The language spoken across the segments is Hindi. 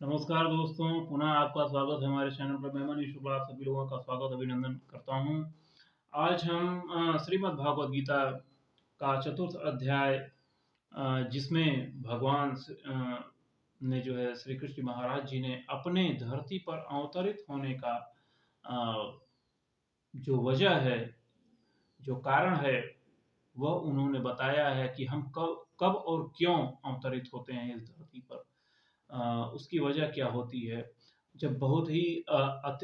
नमस्कार दोस्तों, पुनः आपका स्वागत है हमारे चैनल पर। मैं मनीष शुक्ला आप सभी लोगों का स्वागत अभिनंदन करता हूँ। आज हम श्रीमद् भागवत गीता का चतुर्थ अध्याय, जिसमें भगवान ने जो है श्री कृष्ण महाराज जी ने अपने धरती पर अवतरित होने का जो वजह है, जो कारण है, वह उन्होंने बताया है कि हम कब कब और क्यों अवतरित होते हैं इस धरती पर। उसकी वजह क्या होती है। जब बहुत ही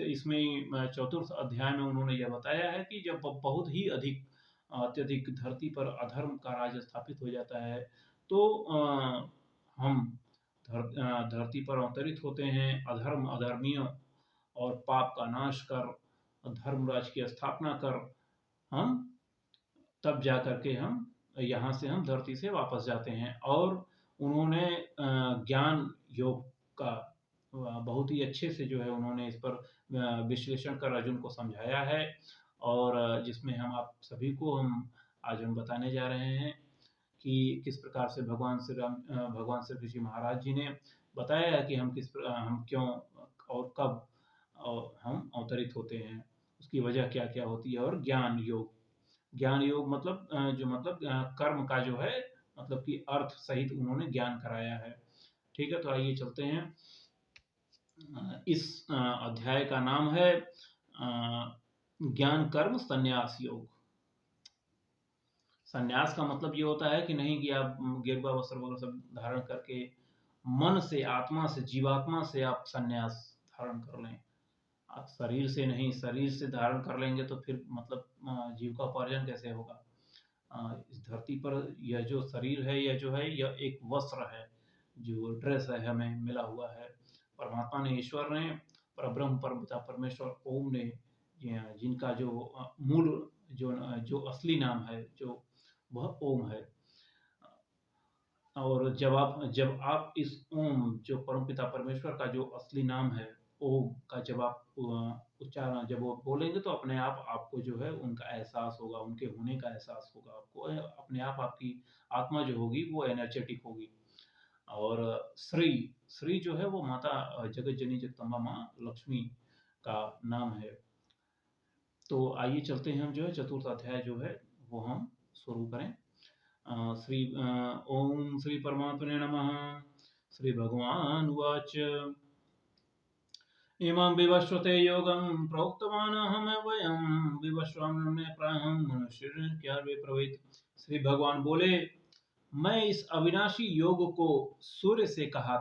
इसमें चतुर्थ अध्याय में उन्होंने यह बताया है कि जब बहुत ही अत्यधिक धरती पर अधर्म का राज स्थापित हो जाता है, तो हम धरती पर अवतरित होते हैं। अधर्मियों और पाप का नाश कर, धर्मराज की स्थापना कर, हम तब जा करके हम यहाँ से हम धरती से वापस जाते हैं। और उन्होंने ज्ञान योग का बहुत ही अच्छे से जो है उन्होंने इस पर विश्लेषण कर अर्जुन को समझाया है। और जिसमें हम आप सभी को आज हम बताने जा रहे हैं कि किस प्रकार से भगवान श्री कृष्ण महाराज जी ने बताया है कि हम क्यों और कब हम अवतरित होते हैं, उसकी वजह क्या क्या होती है। और ज्ञान योग मतलब कर्म का जो है, मतलब कि अर्थ सहित उन्होंने ज्ञान कराया है। ठीक है, तो आइए चलते हैं। इस अध्याय का नाम है ज्ञान कर्म संन्यास योग। संन्यास का मतलब ये होता है कि नहीं कि आप गेरुआ वस्त्र वगैरह सब धारण करके मन से, आत्मा से, जीवात्मा से आप संन्यास धारण कर लें। आप शरीर से नहीं, शरीर से धारण कर लेंगे तो फिर मतलब जीविकोपार्जन कैसे होगा। इस धरती पर यह जो शरीर है, यह जो है, यह एक वस्त्र है, जो ड्रेस है हमें मिला हुआ है। परमात्मा ने, ईश्वर ने, परब्रह्म परमपिता परमेश्वर ओम ने, जिनका जो मूल जो असली नाम है, जो वह ओम है। और जब आप इस ओम, जो परमपिता परमेश्वर का जो असली नाम है, ओम का जब आप उच्चारण जब वो बोलेंगे, तो अपने आप आपको जो है उनका एहसास होगा, उनके होने का एहसास होगा आपको। अपने आप आपकी आत्मा जो होगी वो एनर्जेटिक होगी। और श्री श्री जो है वो माता जगत जननी जगदम्बा माँ लक्ष्मी का नाम है। तो आइए चलते हैं, हम जो है चतुर्थ अध्याय जो है वो हम शुरू करें। ओम श्री परमात्मने नमः। श्री भगवान उवाच इमं विवस्वते योगं प्रोक्तवानहमव्ययं विवस्वान्य प्राहं मनुष्यर्क्यार्वे प्रवृत्त। श्री भगवान बोले, मैं इस अविनाशी योग को सूर्य से कहा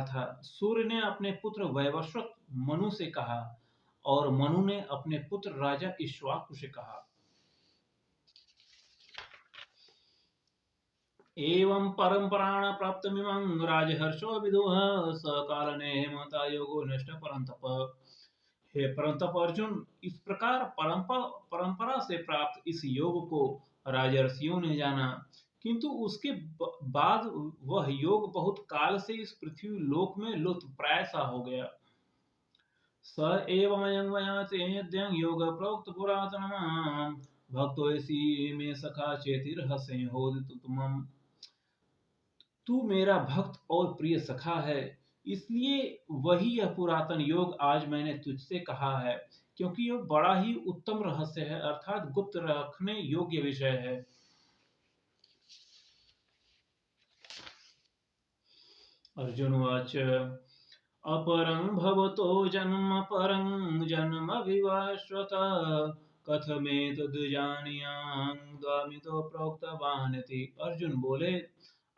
था। सूर्य ने अपने पुत्र वैवस्वत मनु से कहा, और मनु ने अपने पुत्र राजा इक्ष्वाकु से कहा। एवं परंपराण प्राप्तमिमं राजहर्षो विदुः सकालने हेमता योगो नष्ट परंतप। हे परंतप अर्जुन, इस प्रकार परंपरा से प्राप्त इस योग को राजर्षियों ने जाना, किंतु उसके बाद वह योग बहुत काल से इस पृथ्वी लोक में लुप्तप्राय सा हो गया। स एवमयं वयाचेद्यं योग प्रोक्त पुरातनम् भक्तोऽसि मे सखा चेतिर्हसे होदितुमम्। तू मेरा भक्त और प्रिय सखा है, इसलिए वही यह पुरातन योग आज मैंने तुझसे कहा है, क्योंकि यह बड़ा ही उत्तम रहस्य है, अर्थात गुप्त रखने योग्य विषय है। अर्जुनवाच अपरं भवतो जन्म परं जन्म विवस्वत कथमेतद् जानीयाम् द्वामितो प्रोक्तवानिति। अर्जुन बोले,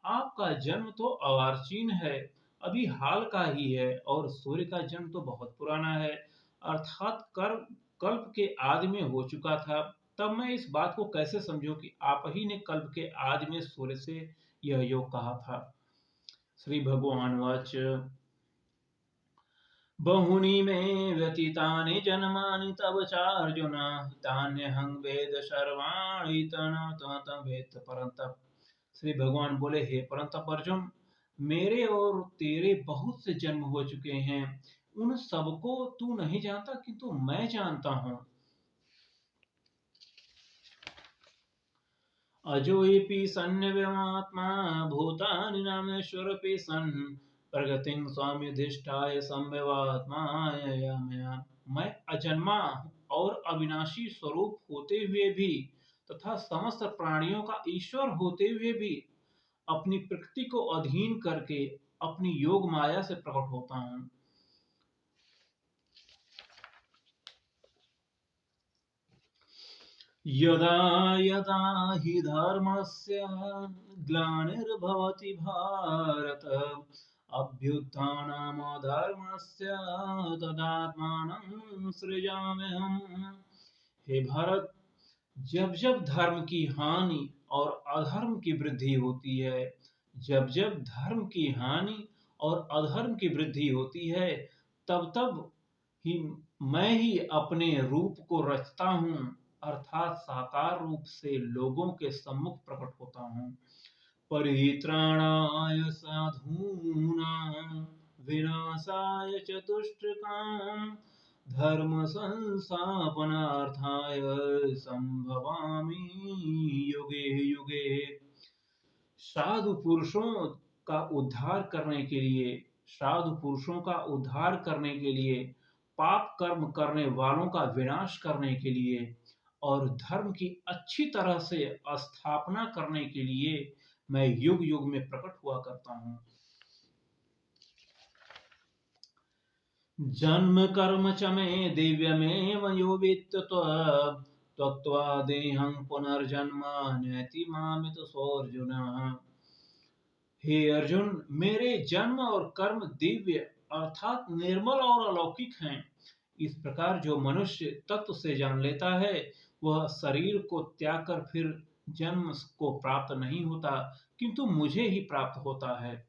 आपका जन्म तो अवार्चीन है, अभी हाल का ही है, और सूर्य का जन्म तो बहुत पुराना है, अर्थात कल्प के आदि में हो चुका था। तब मैं इस बात को कैसे समझूं कि आप ही ने कल्प के आदि में सूर्य से यह योग कहा था। श्री भगवान वाच बहुनि मे व्यतीतानि जन्मानि तव चार्जुन तान्यहं वेद सर्वाणि तत्त्वं वेत्त परन्तप। श्री भगवान बोले, हे परंतप अर्जुन, मेरे और तेरे बहुत से जन्म हो चुके हैं, उन सबको तू नहीं जानता, किंतु मैं जानता हूं। अजोऽपि सन्निव्यमात्मा भूतानि नामेश्वरपि सन् प्रगतिं स्वाम्यधिष्ठाय संव्यवात्मायया। मैं अजन्मा और अविनाशी स्वरूप होते हुए भी तथा समस्त प्राणियों का ईश्वर होते हुए भी अपनी प्रकृति को अधीन करके अपनी योग माया से प्रकट होता हूँ। यदा यदा हि धर्मस्य ग्लानिर्भवति भारत अभ्युत्थानमधर्मस्य तदात्मानं सृजाम्यहम्। हे भारत, जब जब धर्म की हानि और अधर्म की वृद्धि होती है, जब जब धर्म की हानि और अधर्म की वृद्धि होती है, तब तब ही मैं ही अपने रूप को रचता हूँ, अर्थात साकार रूप से लोगों के सम्मुख प्रकट होता हूँ। परित्राणाय साधूनां विनाशाय च दुष्कृतां धर्म संस्थापनार्थाय संभवामि युगे युगे। साधु पुरुषों का उद्धार करने के लिए, साधु पुरुषों का उद्धार करने के लिए, पाप कर्म करने वालों का विनाश करने के लिए और धर्म की अच्छी तरह से स्थापना करने के लिए मैं युग युग में प्रकट हुआ करता हूँ। जन्म कर्म च मे दिव्यमेव यो वित्त त्वक्त्वा देहं पुनर्जन्म नैति मामित सोऽर्जुन। हे अर्जुन, मेरे जन्म और कर्म दिव्य अर्थात निर्मल और अलौकिक हैं। इस प्रकार जो मनुष्य तत्व से जान लेता है, वह शरीर को त्याग कर फिर जन्म को प्राप्त नहीं होता, किंतु मुझे ही प्राप्त होता है।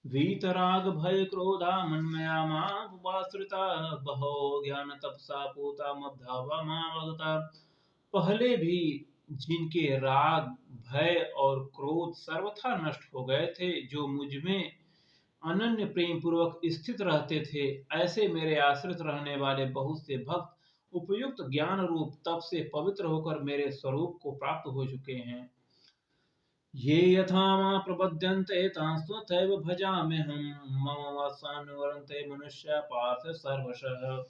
वीतराग भय क्रोधा मन्मया मामुपाश्रिता बहो ज्ञान तपसा पूता मद्भावा मामगता। पहले भी जिनके राग, भय और क्रोध सर्वथा नष्ट हो गए थे, जो मुझ में अनन्य प्रेम पूर्वक स्थित रहते थे, ऐसे मेरे आश्रित रहने वाले बहुत से भक्त उपयुक्त ज्ञान रूप तप से पवित्र होकर मेरे स्वरूप को प्राप्त हो चुके हैं। ये यथा मां प्रपद्यन्ते तांस्तथैव भजाम्यहम् मम वत्सानुवर्तन्ते मनुष्या पार्थ सर्वशः।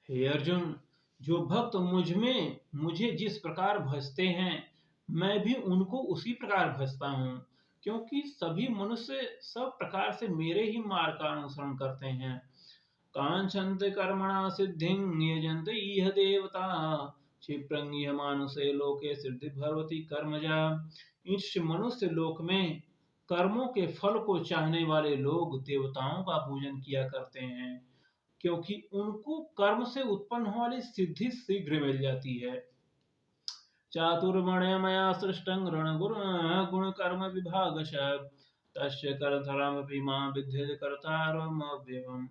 हे अर्जुन, जो भक्त मुझे जिस प्रकार भजते हैं, मैं भी उनको उसी प्रकार भजता हूँ, क्योंकि सभी मनुष्य सब प्रकार से मेरे ही मार्ग का अनुसरण करते हैं। कांक्षन्ते कर्मणा सिद्धिं यजन्ते इह देवता क्षिप्रं इह मानुषे लोके सिद्धि भवति कर्मजा। इस मनुष्य लोक में कर्मों के फल को चाहने वाले लोग देवताओं का पूजन किया करते हैं, क्योंकि उनको कर्म से उत्पन्न होने वाली सिद्धि शीघ्र मिल जाती है। चातुर्वर्ण्य मया सृष्टं गुण कर्म विभागशः तस्य कर्तरमपि मां विद्यते कर्तारमव्ययम्।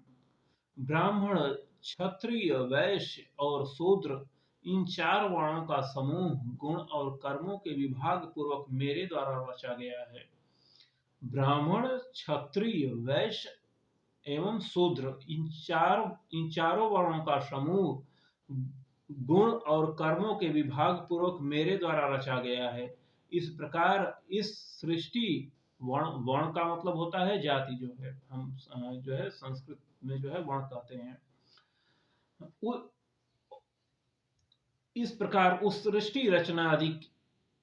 ब्राह्मण, क्षत्रिय, वैश्य और शूद्र, इन चार वर्णों का समूह गुण और कर्मों के विभाग पूर्वक मेरे द्वारा रचा गया है। ब्राह्मण, क्षत्रिय, वैश्य एवं शूद्र, इन चारों वर्णों का समूह गुण और कर्मों के विभाग पूर्वक मेरे द्वारा रचा गया है। इस प्रकार इस सृष्टि, वर्ण का मतलब होता है जाति, जो है हम जो है संस्कृत में जो है वर्ण कहते हैं। इस प्रकार उस सृष्टि रचना आदि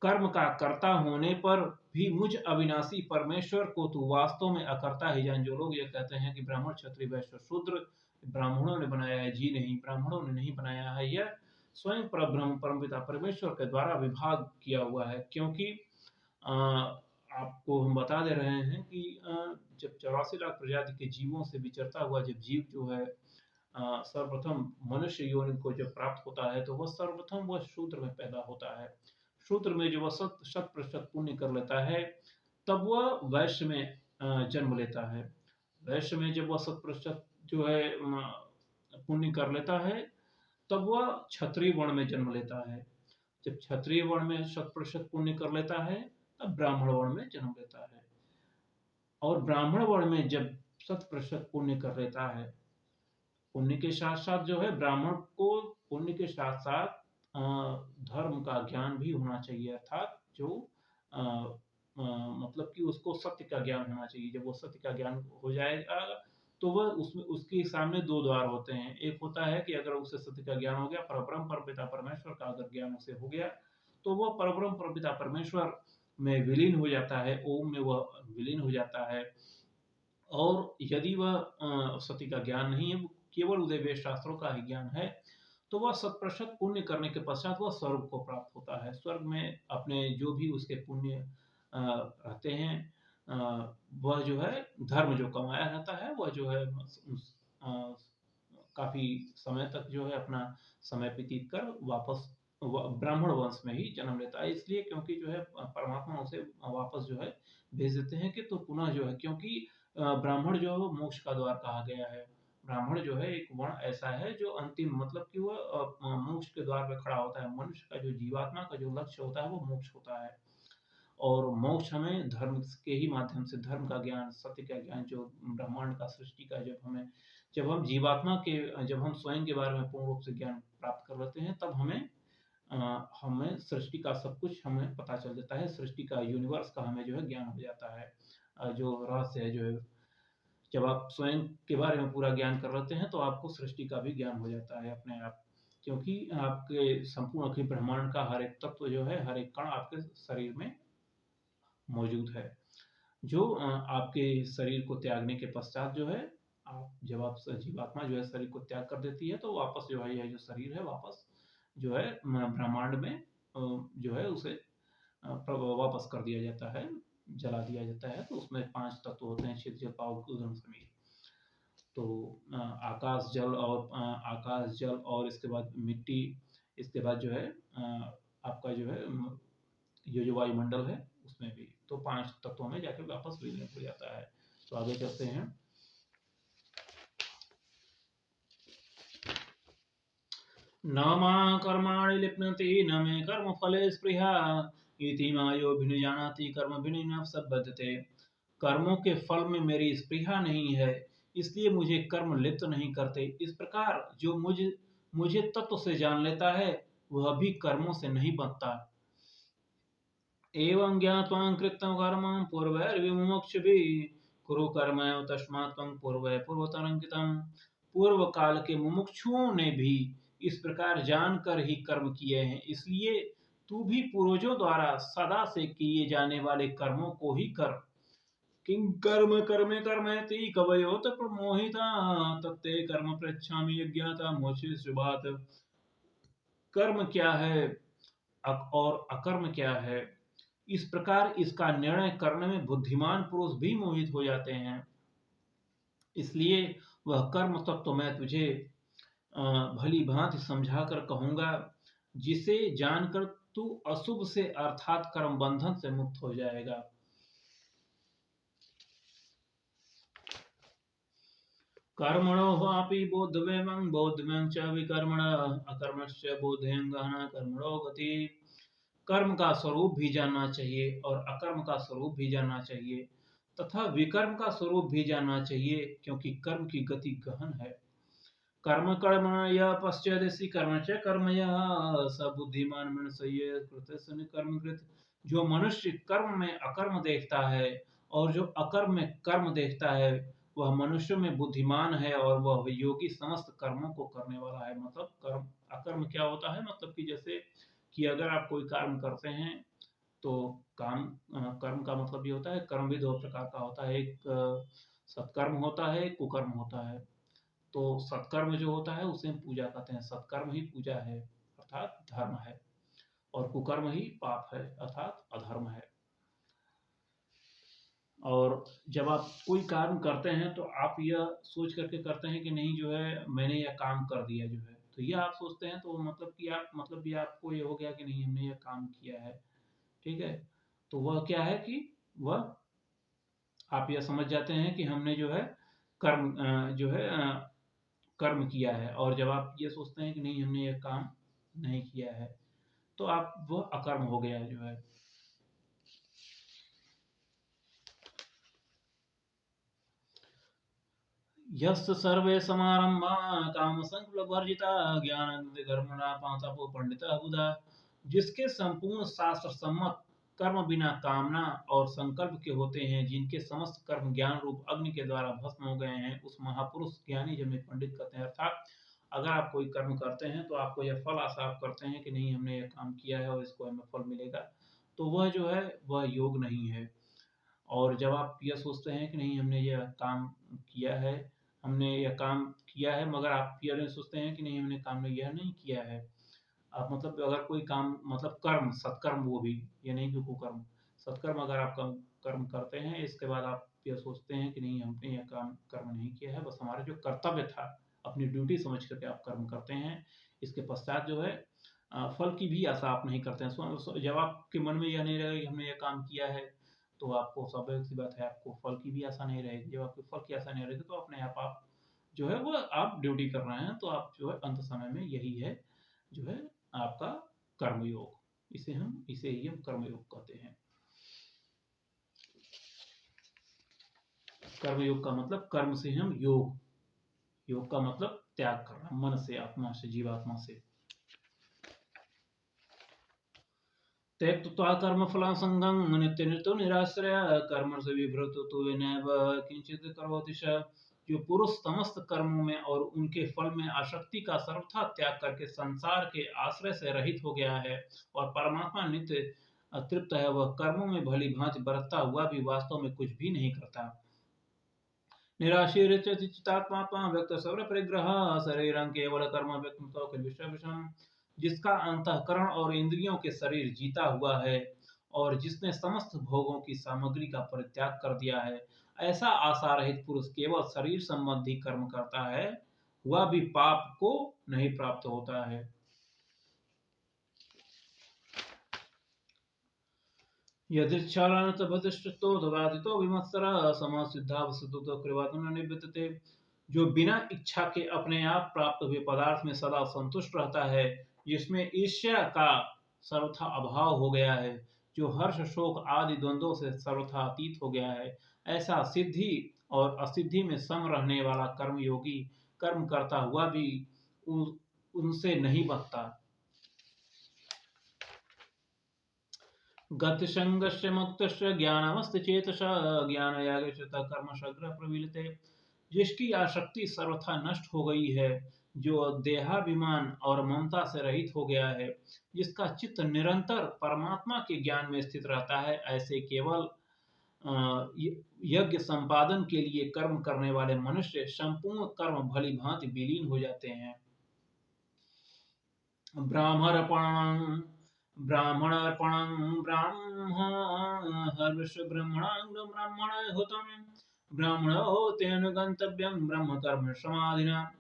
कर्म का कर्ता होने पर भी मुझ अविनाशी परमेश्वर को तू वास्तव में अकर्ता ही जान। जो लोग ये कहते हैं कि ब्राह्मण, क्षत्रिय, वैश्य, शूद्र ब्राह्मणों ने बनाया है, जी नहीं, ब्राह्मणों ने नहीं बनाया है। यह स्वयं परब्रह्म परमपिता परमेश्वर के द्वारा विभाग किया हुआ है। क्योंकि आपको हम बता दे रहे हैं कि जब 84 लाख प्रजाति के जीवों से विचरता हुआ जब जीव जो है सर्वप्रथम मनुष्य योनि को जब प्राप्त होता है, तो वह सर्वप्रथम वह शूद्र में पैदा होता है। शूद्र में जब वह 100% पुण्य कर लेता है, तब वह वैश्य में जन्म लेता है। वैश्य में जब वह 100% जो है पुण्य कर लेता है, तब वह क्षत्रिय वर्ण में जन्म लेता है। जब क्षत्रिय वर्ण में 100% पुण्य कर लेता है, तब ब्राह्मण वर्ण में जन्म लेता है। और ब्राह्मण वर्ण में जब 100% पुण्य कर लेता है, पुण्य के साथ साथ जो है ब्राह्मण को पुण्य के साथ साथ धर्म का ज्ञान भी होना चाहिए, अर्थात जो अ, मतलब कि उसको सत्य का ज्ञान होना चाहिए। जब वो सत्य का ज्ञान हो जाएगा तो वह उसमें उसके सामने दो द्वार होते हैं। एक होता है कि अगर उसे सत्य का ज्ञान हो गया, परब्रह्म परपिता परमेश्वर का अगर ज्ञान उसे हो गया, तो वह परब्रह्म परपिता परमेश्वर में विलीन हो जाता है, ओम में वह विलीन हो जाता है। और यदि वह सती का ज्ञान नहीं है, केवल उदय वेद शास्त्रों का ही ज्ञान है, तो वह शत-प्रतिशत पुण्य करने के पश्चात वह स्वर्ग को प्राप्त होता है। स्वर्ग में अपने जो भी उसके पुण्य रहते हैं, वह जो है धर्म जो कमाया रहता है, वह जो है काफ़ी समय तक जो है अपना समय व्यतीत कर वापस ब्राह्मण वंश में ही जन्म लेता है। इसलिए क्योंकि जो है परमात्मा उसे वापस जो है भेज देते हैं कि तो पुनः जो है, क्योंकि ब्राह्मण जो है वो मोक्ष का द्वार कहा गया है। ब्राह्मण जो है एक वर्ण ऐसा है जो अंतिम मतलब कि वह मोक्ष के द्वार पे खड़ा होता है। मनुष्य का जो जीवात्मा का जो लक्ष्य होता है वो मोक्ष होता है। और मोक्ष हमें धर्म के ही माध्यम से, धर्म का ज्ञान, सत्य का ज्ञान, जो ब्रह्मांड का, सृष्टि का जब हम जीवात्मा के जब हम स्वयं के बारे में पूर्ण रूप से ज्ञान प्राप्त कर लेते हैं, तब हमें सृष्टि का सब कुछ हमें पता चल जाता है। सृष्टि का, यूनिवर्स का हमें जो है ज्ञान हो जाता है। जो रहस्य है जो है, जब आप स्वयं के बारे में पूरा ज्ञान कर लेते हैं, तो आपको सृष्टि का भी ज्ञान हो जाता है अपने आप। क्योंकि आपके संपूर्ण अखिल ब्रह्मांड का हर एक तत्व जो है, हर एक कण आपके शरीर में मौजूद है। जो आपके शरीर को त्यागने के पश्चात जो है, आप जब आप जीवात्मा जो है शरीर को त्याग कर देती है, तो वापस जो है यह जो शरीर है वापस जो है ब्रह्मांड में जो है उसे वापस कर दिया जाता है, जला दिया जाता है। तो उसमें 5 तत्व होते हैं, क्षितिज, पावक, गगन, समीर। तो आकाश, जल और इसके बाद मिट्टी, इसके बाद जो है आपका जो है ये जो वायुमंडल है उसमें भी, तो 5 तत्वों में जाकर वापस विलीन हो जाता है। तो आगे चलते हैं। न मां कर्माणि लिप्यते न मे कर्म फले स्पृहा इति मायोभिर्जानाति कर्मभिर्न न संबध्यते। कर्मों के फल में मेरी स्पृहा नहीं है, इसलिए मुझे कर्म लिप्त नहीं करते। इस प्रकार जो मुझे तत्व से जान लेता है, वह भी कर्मों से नहीं बंधता। एवं ज्ञात्वा कृतं कर्मं पूर्वैर्विमुमुक्षुभिः कुरु कर्म तस्मात् त्वं पूर्वै पूर्वतरं कृतं। पूर्व काल के मुमुक्षुओं ने भी इस प्रकार जानकर ही कर्म किए हैं, इसलिए तू भी पूर्वजों द्वारा सदा से किए जाने वाले कर्मों को ही कर। किं कर्म कर्मे कर्मेति कवयोत प्रमोहिता तत्ते कर्म पृच्छामि यज्ञाता मोक्षे शुभात्। कर्म क्या है और अकर्म क्या है, इस प्रकार इसका निर्णय करने में बुद्धिमान पुरुष भी मोहित हो जाते हैं। इसलिए वह कर्म तत्व तो मैं तुझे भली भांति समझा कर कहूंगा, जिसे जानकर तू अशुभ से अर्थात कर्म बंधन से मुक्त हो जाएगा। कर्मणो वापि बोद्धव्यं बोद्धव्यं च विकर्मणः अकर्मस्य बोधयं गहना कर्मणो गति। कर्म का स्वरूप भी जानना चाहिए और अकर्म का स्वरूप भी जानना चाहिए तथा विकर्म का स्वरूप भी जानना चाहिए, क्योंकि कर्म की गति गहन है। कर्म कर्म यः पश्चादसि कर्म च कर्म यः स बुद्धिमान मनुष्य कृतस्य कर्म कृत। जो मनुष्य कर्म में अकर्म देखता है और जो अकर्म में कर्म देखता है, वह मनुष्य में बुद्धिमान है और वह योगी समस्त कर्मों को करने वाला है। मतलब कर्म अकर्म क्या होता है, मतलब कि जैसे कि अगर आप कोई कर्म करते हैं, तो कर्म का मतलब ये होता है, कर्म भी दो प्रकार का होता है। एक सत्कर्म होता है, एक कुकर्म होता है। तो सत्कर्म जो होता है उसे हम पूजा कहते हैं, सत्कर्म ही पूजा है अर्थात धर्म है, और कुकर्म ही पाप है अर्थात अधर्म है। और जब आप कोई काम करते हैं तो आप यह सोच करके करते हैं कि नहीं जो है मैंने यह काम कर दिया जो है, तो यह आप सोचते हैं, तो मतलब कि आपको ये हो गया कि नहीं हमने यह काम किया है, ठीक है। तो वह क्या है कि वह आप यह समझ जाते हैं कि हमने जो है कर्म किया है। और जब आप ये सोचते हैं कि नहीं हमने यह काम नहीं किया है, तो आप वह अकर्म हो गया जो है। यस्य सर्वे समारंभा काम संकल्प वर्जिता ज्ञान कर्मणा पांचपो पंडिता बुधा। जिसके संपूर्ण शास्त्र सम्मत कर्म बिना कामना और संकल्प के होते हैं, जिनके समस्त कर्म ज्ञान रूप अग्नि के द्वारा भस्म हो गए हैं, उस महापुरुष ज्ञानी जन में पंडित कहते हैं। अर्थात अगर आप कोई कर्म करते हैं तो आपको यह फल आशा आप करते हैं कि नहीं हमने यह काम किया है और इसको हमें फल मिलेगा, तो वह जो है वह योग नहीं है। और जब आप यह सोचते हैं कि नहीं हमने यह काम किया है, हमने यह काम किया है, मगर आप यह सोचते हैं कि नहीं हमने काम यह नहीं किया है, आप मतलब अगर कोई काम मतलब कर्म सत्कर्म, वो भी ये नहीं कि कुकर्म, सत्कर्म अगर आप कर्म करते हैं, इसके बाद आप यह सोचते हैं कि नहीं हमने यह काम कर्म नहीं किया है, बस हमारा जो कर्तव्य था अपनी ड्यूटी समझ करके आप कर्म करते हैं, इसके पश्चात जो है फल की भी आशा आप नहीं करते हैं। जब आपके मन में यह नहीं रहेगा कि हमने यह काम किया है, तो आपको स्वाभाविक सी बात है आपको फल की भी आशा नहीं रहेगी। जब आपको फल की आशा नहीं रहेगी तो अपने आप जो है वो आप ड्यूटी कर रहे हैं, तो आप जो है अंत समय में यही है जो है आपका कर्मयोग। इसे ही हम कर्मयोग कहते हैं। कर्मयोग का मतलब कर्म से हम योग, योग का मतलब त्याग करना, मन से, आत्मा से, जीवात्मा से। त्यक्त्वा कर्मफलासंगं नित्यनिर्तो निराश्रय कर्म से विभ्रत तो विनैव किंचित करोति स। जो पुरुष समस्त कर्मों में और उनके फल में आसक्ति का सर्वथा त्याग करके संसार के आश्रय से रहित हो गया है और परमात्मा नित्य तृप्त है, वह कर्मों में भली भांति बरतता हुआ भी वास्तव में कुछ भी नहीं करता। निराशीर्चितात्मा व्यक्त सर्व परिग्रह शरीरं केवल कर्म व्यक्त विषम। जिसका अंतःकरण और इंद्रियों के शरीर जीता हुआ है और जिसने समस्त भोगों की सामग्री का परित्याग कर दिया है, ऐसा आशा रहित पुरुष केवल शरीर संबंधी कर्म करता है, वह भी पाप को नहीं प्राप्त होता है। यदिच्छालानतभदिष्टो ददातितो विमत्सरः समसिद्धावसतुतो कृवातुन निबद्धते। जो बिना इच्छा के अपने आप प्राप्त हुए पदार्थ में सदा संतुष्ट रहता है, जिसमें ईर्ष्या का सर्वथा अभाव हो गया है, जो हर्ष शोक आदि द्वंद्वों से सर्वथा अतीत हो गया है, ऐसा सिद्धि और असिद्धि में सम रहने वाला कर्मयोगी कर्म करता हुआ भी उनसे नहीं बचता। गतिसंगस्य मुक्तस्य ज्ञानमस्तिचेतसः ज्ञानयागच्युतः कर्मशग्र प्रविलते। जिसकी आसक्ति सर्वथा नष्ट हो गई है, जो देहाभिमान और ममता से रहित हो गया है, जिसका चित्त निरंतर परमात्मा के ज्ञान में स्थित रहता है, ऐसे केवल यज्ञ संपादन के लिए कर्म करने वाले मनुष्य संपूर्ण कर्म भली भांति विलीन हो जाते हैं। ब्राह्मणार्पणं ब्राह्मणाहुतं ब्राह्मणोतेन गंतव्यं ब्रह्म कर्म समाधिना।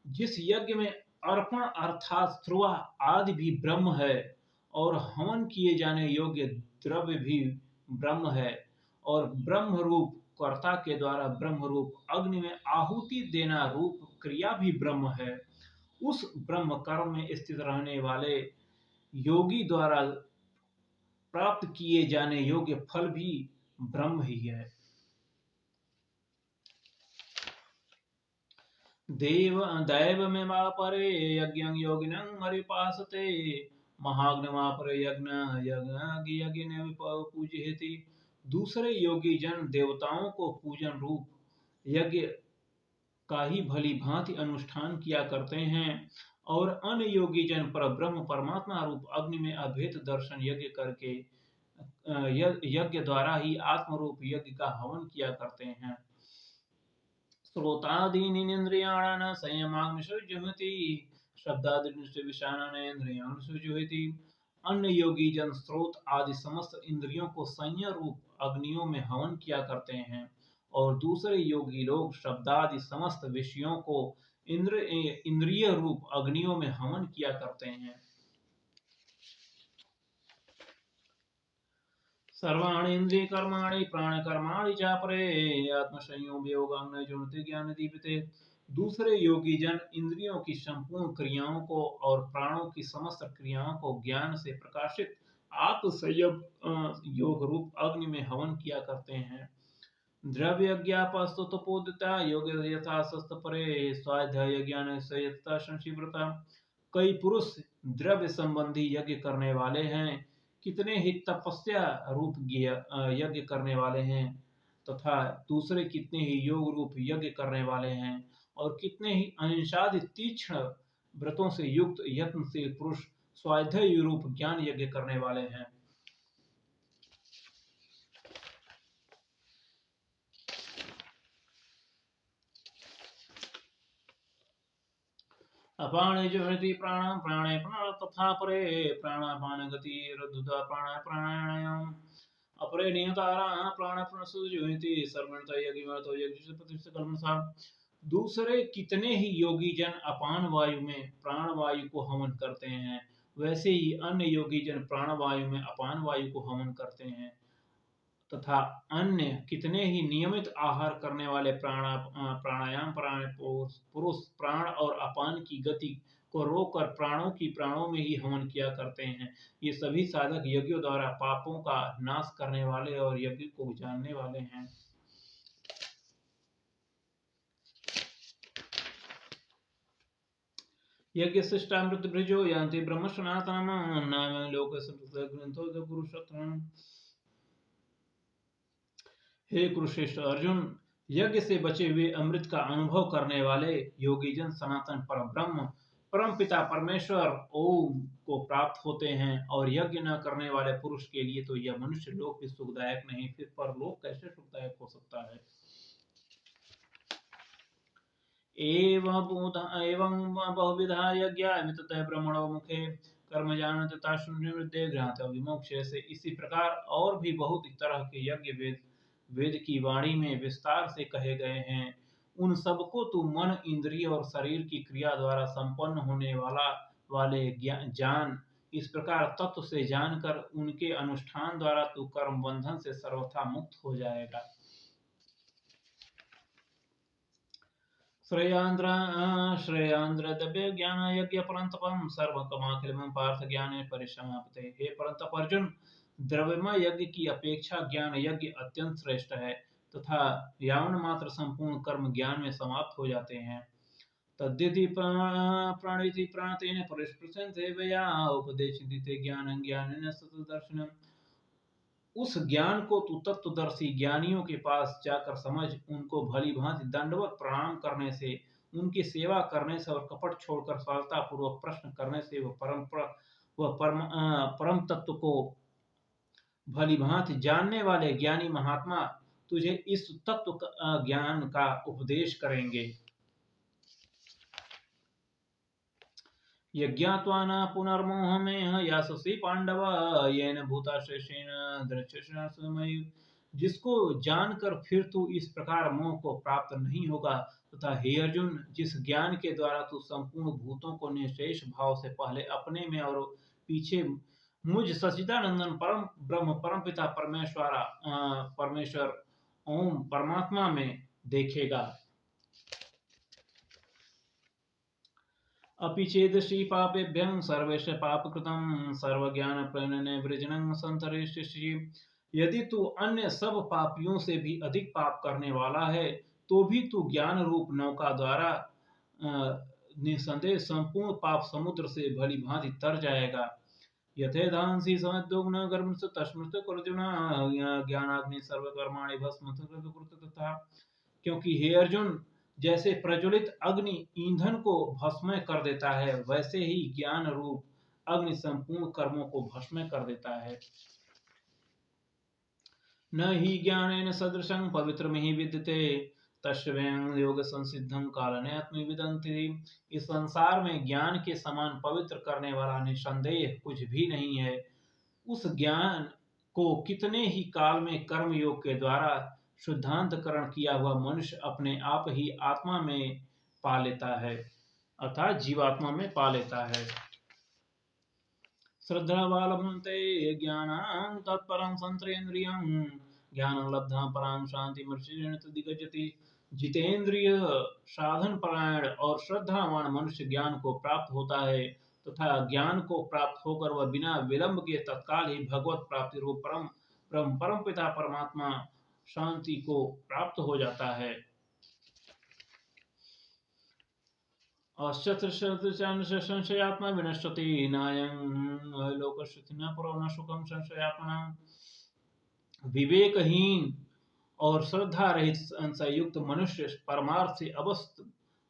जिस यज्ञ में अर्पण अर्थात ध्रुवा आदि भी ब्रह्म है और हवन किए जाने योग्य द्रव्य भी ब्रह्म है और ब्रह्म रूप कर्ता के द्वारा ब्रह्म रूप अग्नि में आहुति देना रूप क्रिया भी ब्रह्म है, उस ब्रह्म कर्म में स्थित रहने वाले योगी द्वारा प्राप्त किए जाने योग्य फल भी ब्रह्म ही है। दैवमेवापरे यज्ञं योगिनं मरिपासते महाग्नवापरे यज्ञ पूजयति। दूसरे योगी जन देवताओं को पूजन रूप यज्ञ का ही भली भांति अनुष्ठान किया करते हैं और अन्य योगी जन पर ब्रह्म परमात्मा रूप अग्नि में अभेद दर्शन यज्ञ करके यज्ञ द्वारा ही आत्म रूप यज्ञ का हवन किया करते हैं। श्रोतादीनीन्द्रियाणां संयमाग्निषुजुह्वति शब्दादीनिषुविषाणानेन्द्रियाणुषुजुह्वति। अन्य योगी जन स्रोत आदि समस्त इंद्रियों को संयम रूप अग्नियों में हवन किया करते हैं और दूसरे योगी लोग शब्दादि समस्त विषयों को इंद्रिय रूप अग्नियों में हवन किया करते हैं। सर्वाणि इंद्रिय कर्माणि प्राण कर्माणि चापरे आत्मसंयम योगांग जुनते ज्ञान दीपते। दूसरे योगी जन इंद्रियों की संपूर्ण क्रियाओं को और प्राणों की समस्त क्रियाओं को ज्ञान से प्रकाशित आत्मसंयम योग रूप अग्नि में हवन किया करते हैं। द्रव्यज्ञापस्तु तपोदिता योग यथा स्वस्थ परे स्वाध्याय ज्ञान से यथा संशिव्रता। कई पुरुष द्रव्य संबंधी यज्ञ करने वाले हैं, कितने ही तपस्या रूप यज्ञ करने वाले हैं, तथा दूसरे कितने ही योग रूप यज्ञ करने वाले हैं, और कितने ही अहिंसादि तीक्ष्ण व्रतों से युक्त यत्नशील पुरुष स्वाध्याय रूप ज्ञान यज्ञ करने वाले हैं। अपाने जुहति प्राण प्राणे प्राण तथा परे प्राणापान गति रुद्धा प्राणायाम अपरे नियतारा प्राण जुहति सर्वणता यज्ञ यज्ञ कल्मसा। दूसरे कितने ही योगी जन अपान वायु में प्राण वायु को हवन करते हैं, वैसे ही अन्य योगी जन प्राण वायु में अपान वायु को हवन करते हैं, तथा अन्य कितने ही नियमित आहार करने वाले प्राणायाम पुरुष प्राण और अपान की गति को रोककर प्राणों की प्राणों में ही हवन किया करते हैं। ये सभी साधक यज्ञों द्वारा पापों का नाश करने वाले और यज्ञ को जानने वाले हैं। यज्ञ शिष्टामृत भृजो यान्ति ब्रह्म सनातनम् नाम लोक ग्रंथो पुरुषोत्तम। हे कुरुश्रेष्ठ अर्जुन, यज्ञ से बचे हुए अमृत का अनुभव करने वाले योगी जन सनातन परम ब्रह्म परम पिता परमेश्वर ओम को प्राप्त होते हैं, और यज्ञ न करने वाले पुरुष के लिए तो यह मनुष्य लोक भी सुखदायक नहीं, फिर परलोक कैसे सुखदायक हो सकता है। एवं बहुविधा यज्ञा विततः ब्रह्मणो मुखे कर्म जानता शून्य घ्रात विमोक्ष से। इसी प्रकार और भी बहुत तरह के यज्ञ वेद की वाणी में विस्तार से कहे गए हैं। उन सबको तू मन इंद्रिय और शरीर की क्रिया द्वारा संपन्न होने वाले जान। इस प्रकार तत्व से जानकर उनके अनुष्ठान द्वारा तू कर्म बंधन से सर्वथा मुक्त हो जाएगा। श्रेयांद्र दव्य ज्ञान यज्ञ परंतपम सर्वकमाखिलम पार्थ ज्ञान परिसमाप्ते। हे परंतप अर्जुन, द्रव्यमय यज्ञ की अपेक्षा ज्ञान यज्ञ अत्यंत श्रेष्ठ है, तथा यावन मात्र संपूर्ण कर्म ज्ञान में समाप्त हो जाते हैं। तद्यति प्राणिति प्राणतेन परिस्पृशन्ते वया उपदेशिते ज्ञानं ज्ञानेन सतदर्शनम्। उस ज्ञान को तू तत्वदर्शी ज्ञानियों के पास जाकर समझ, उनको भली भांति दंडवत प्रणाम करने से, उनकी सेवा करने से और कपट छोड़कर सरलता पूर्वक प्रश्न करने से वह परम तत्व को भली भांति जानने वाले ज्ञानी महात्मा तुझे इस तत्व ज्ञान का उपदेश करेंगे। यज्ञात्वा न पुनर्मोहमेह याससि पांडव येन भूताशेषेण दृश्यमयि। जिसको जानकर फिर तू इस प्रकार मोह को प्राप्त नहीं होगा, तथा हे अर्जुन, जिस ज्ञान के द्वारा तू संपूर्ण भूतों को निशेष भाव से पहले अपने में और पीछे मुझ सच्चिदानंदन परम ब्रह्म परम पिता परमेश्वर ओम परमात्मा में देखेगा। अपि चेदसि पापेभ्यं सर्वेश पापकृतं सर्वज्ञान प्रणयने वृजनं संतरिष्यसि। यदि तू अन्य सब पापियों से भी अधिक पाप करने वाला है, तो भी तू ज्ञान रूप नौका द्वारा निसंदेह संपूर्ण पाप समुद्र से भली भांति तर जाएगा। यथेधांसि समद्योग्न गर्मस तस्मृत अर्जुन ज्ञानाग्नि सर्वकर्माणि भस्म तथा। क्योंकि हे अर्जुन, जैसे प्रज्वलित अग्नि ईंधन को भस्म कर देता है, वैसे ही ज्ञान रूप अग्नि संपूर्ण कर्मों को भस्म कर देता है। न ही ज्ञानेन सदृशं पवित्रमिहि विद्यते तस्वयं योग संसिद्धं कालनेत्मि विदन्ति। इस संसार में ज्ञान के समान पवित्र करने वाला निसंदेह कुछ भी नहीं है। उस ज्ञान को कितने ही काल में कर्म योग के द्वारा शुद्धांतकरण किया हुआ मनुष्य अपने आप ही आत्मा में पा लेता है, अर्थात जीवात्मा में पा लेता है। श्रद्धावालभन्ते ज्ञानं तत्परं संत्रेन्द्रियं ज्ञानं लब्धा परां शान्तिमर्षेण तदिगच्छति। जितेंद्रिय साधन परायण और श्रद्धावान मनुष्य ज्ञान को प्राप्त होता है, तथा ज्ञान को प्राप्त होकर वह बिना विलंब के तत्काल ही भगवत प्राप्ति रूप परम पिता परमात्मा शांति को प्राप्त हो जाता है। संशयात्मा विनश्यति नायं लोकस्य न परो न सुखम संशयात्मना। विवेकहीन और श्रद्धा रहित संशयुक्त मनुष्य परमार्थ से अवस्थ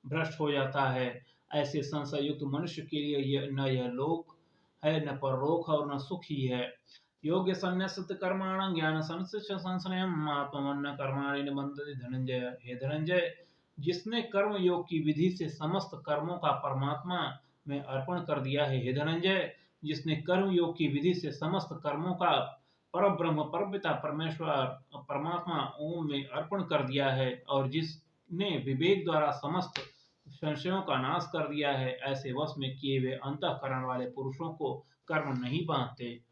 भ्रष्ट हो जाता है। ऐसे संशयुक्त मनुष्य के लिए न यह लोक है, न परलोक है और न सुख ही है। योग्य संन्यासित कर्माण ज्ञान संशयम आत्मन्न कर्माणि निबंधते धनंजय। हे धनंजय, जिसने कर्म योग की विधि से समस्त कर्मों का परमात्मा में अर्पण कर दिया है, हे धनंजय, जिसने कर्म योग की विधि से समस्त कर्मों का पर ब्रह्म परपिता परमेश्वर परमात्मा ओम में अर्पण कर दिया है, और जिसने विवेक द्वारा समस्त संशयों का नाश कर दिया है, ऐसे वश में किए हुए अंतःकरण वाले पुरुषों को कर्म नहीं बांधते।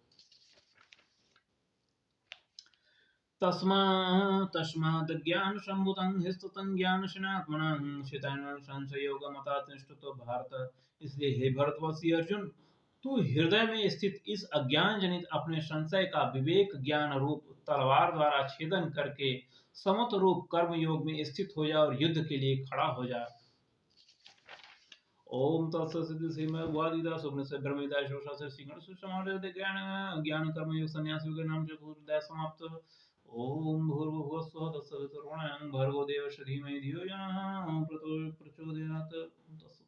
तस्मात् ज्ञान संभूतं हिस्तुतं ज्ञानशनात्मनं शितान संशयोगमतात्निष्ठतो भारत। इसलिए हे भरतवंशी अर्जुन, तू हृदय में स्थित इस अज्ञान जनित अपने संशय का विवेक ज्ञान रूप तलवार द्वारा छेदन करके समत रूप कर्म योग में स्थित हो जा और युद्ध के लिए खड़ा हो जा। ओम तत्सदिति श्रीमद्भगवद्गीता उपनिषद ब्रह्मविद्या शास्त्र श्रीगण सुषमादेव ज्ञान ज्ञान कर्म योग संन्यास योग नाम चतुर्दय समाप्त। ओम भूर्भुवः स्वः तत्सवितुर्वरेण्यं भर्गो देवस्य धीमहि धियो यो नः प्रचोदयात्।